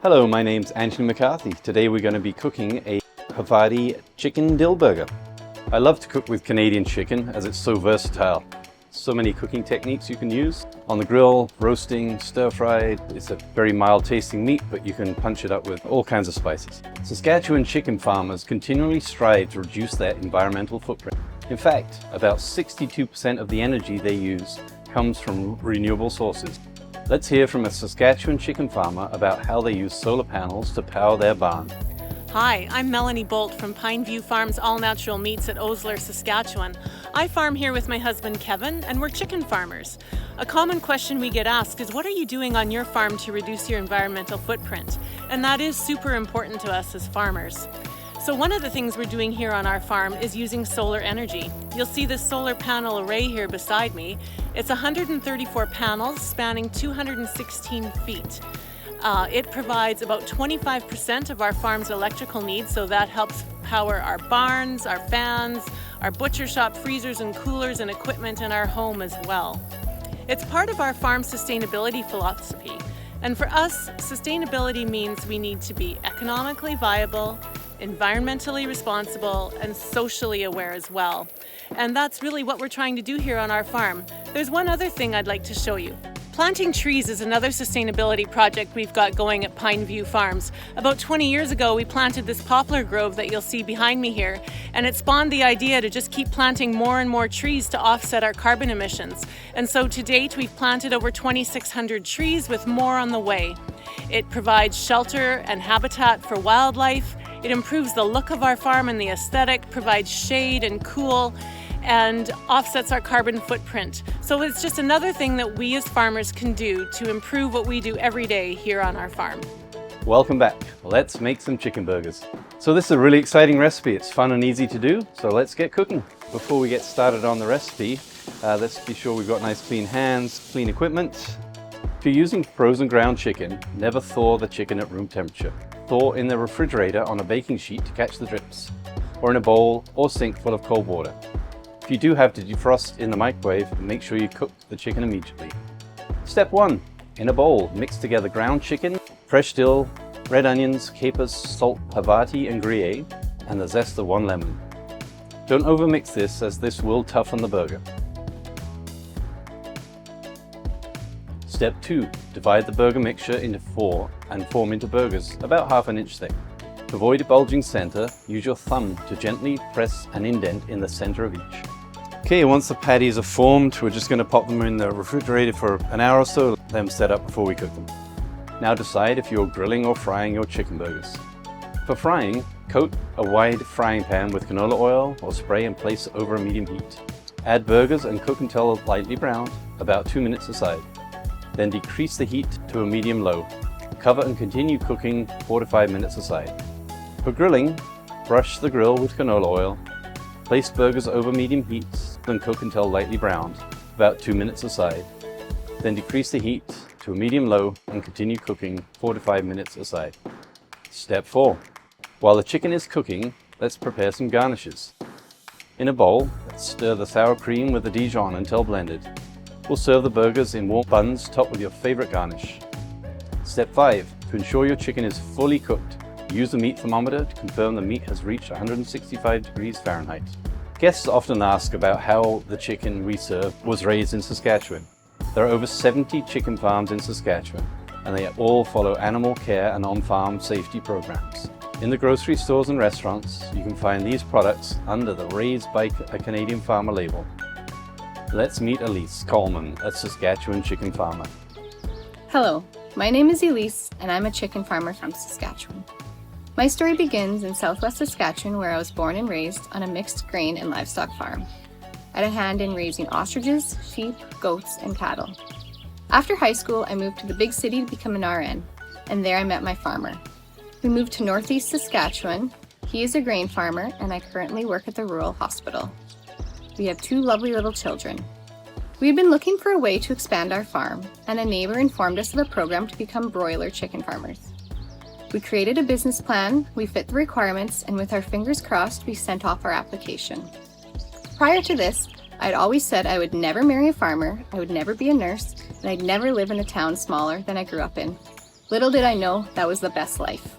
Hello, my name's McCarthy. Today we're going to be cooking a Havarti chicken dill burger. I love to cook with Canadian chicken as it's so versatile. So many cooking techniques you can use. On the grill, roasting, stir-fried. It's a very mild tasting meat, but you can punch it up with all kinds of spices. Saskatchewan chicken farmers continually strive to reduce their environmental footprint. In fact, about 62% of the energy they use comes from renewable sources. Let's hear from a Saskatchewan chicken farmer about how they use solar panels to power their barn. Hi, I'm Melanie Bolt from Pineview Farms All Natural Meats at Osler, Saskatchewan. I farm here with my husband Kevin, and we're chicken farmers. A common question we get asked is, what are you doing on your farm to reduce your environmental footprint? And that is super important to us as farmers. So one of the things we're doing here on our farm is using solar energy. You'll see this solar panel array here beside me. It's 134 panels spanning 216 feet. It provides about 25% of our farm's electrical needs, so that helps power our barns, our fans, our butcher shop, freezers and coolers, and equipment in our home as well. It's part of our farm sustainability philosophy. And for us, sustainability means we need to be economically viable, environmentally responsible, and socially aware as well. And that's really what we're trying to do here on our farm. There's one other thing I'd like to show you. Planting trees is another sustainability project we've got going at Pineview Farms. About 20 years ago, we planted this poplar grove that you'll see behind me here, and it spawned the idea to just keep planting more and more trees to offset our carbon emissions. And so to date, we've planted over 2,600 trees with more on the way. It provides shelter and habitat for wildlife. It improves the look of our farm and the aesthetic, provides shade and cool, and offsets our carbon footprint. So it's just another thing that we as farmers can do to improve what we do every day here on our farm. Welcome back. Let's make some chicken burgers. So this is a really exciting recipe. It's fun and easy to do, so let's get cooking. Before we get started on the recipe, let's be sure we've got nice clean hands, clean equipment. If you're using frozen ground chicken, never thaw the chicken at room temperature. Thaw in the refrigerator on a baking sheet to catch the drips, or in a bowl or sink full of cold water. If you do have to defrost in the microwave, make sure you cook the chicken immediately. Step 1. In a bowl, mix together ground chicken, fresh dill, red onions, capers, salt, Havarti and Gruyere, and the zest of 1 lemon. Don't overmix this, as this will toughen the burger. Step 2. Divide the burger mixture into 4 and form into burgers about ½ inch thick. To avoid a bulging center, use your thumb to gently press an indent in the center of each. Okay, once the patties are formed, we're just going to pop them in the refrigerator for an hour or so, let them set up before we cook them. Now decide if you're grilling or frying your chicken burgers. For frying, coat a wide frying pan with canola oil or spray and place over a medium heat. Add burgers and cook until lightly browned, about 2 minutes aside. Then decrease the heat to a medium-low. Cover and continue cooking 4 to 5 minutes aside. For grilling, brush the grill with canola oil. Place burgers over medium heats, then cook until lightly browned, about 2 minutes aside. Then decrease the heat to a medium-low and continue cooking 4 to 5 minutes aside. Step 4. While the chicken is cooking, let's prepare some garnishes. In a bowl, let's stir the sour cream with the Dijon until blended. We'll serve the burgers in warm buns topped with your favorite garnish. Step 5. To ensure your chicken is fully cooked, use the meat thermometer to confirm the meat has reached 165 degrees Fahrenheit. Guests often ask about how the chicken we serve was raised in Saskatchewan. There are over 70 chicken farms in Saskatchewan, and they all follow animal care and on-farm safety programs. In the grocery stores and restaurants, you can find these products under the Raised by a Canadian Farmer label. Let's meet Elise Coleman, a Saskatchewan chicken farmer. Hello, my name is Elise, and I'm a chicken farmer from Saskatchewan. My story begins in southwest Saskatchewan, where I was born and raised on a mixed grain and livestock farm. I had a hand in raising ostriches, sheep, goats, and cattle. After high school, I moved to the big city to become an RN, and there I met my farmer. We moved to northeast Saskatchewan. He is a grain farmer, and I currently work at the rural hospital. We have 2 lovely little children. We had been looking for a way to expand our farm, and a neighbor informed us of a program to become broiler chicken farmers. We created a business plan, we fit the requirements, and with our fingers crossed, we sent off our application. Prior to this, I'd always said I would never marry a farmer, I would never be a nurse, and I'd never live in a town smaller than I grew up in. Little did I know that was the best life.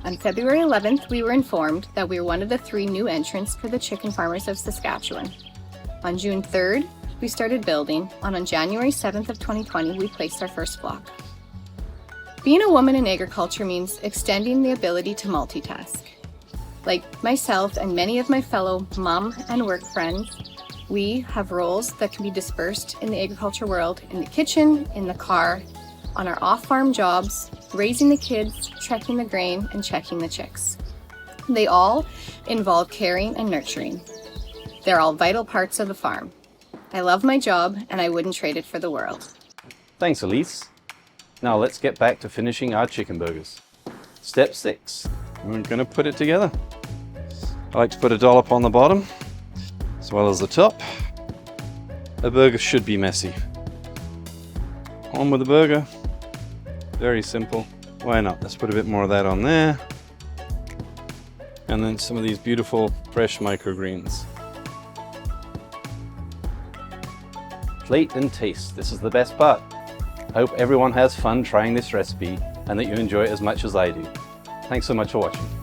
On February 11th, we were informed that we were one of the 3 new entrants for the Chicken Farmers of Saskatchewan. On June 3rd, we started building, and on January 7th of 2020, we placed our first block. Being a woman in agriculture means extending the ability to multitask. Like myself and many of my fellow mom and work friends, we have roles that can be dispersed in the agriculture world, in the kitchen, in the car, on our off-farm jobs, raising the kids, checking the grain, and checking the chicks. They all involve caring and nurturing. They're all vital parts of the farm. I love my job, and I wouldn't trade it for the world. Thanks, Elise. Now let's get back to finishing our chicken burgers. Step 6. We're going to put it together. I like to put a dollop on the bottom, as well as the top. A burger should be messy. On with the burger. Very simple. Why not? Let's put a bit more of that on there. And then some of these beautiful fresh microgreens. Plate and taste. This is the best part. I hope everyone has fun trying this recipe and that you enjoy it as much as I do. Thanks so much for watching.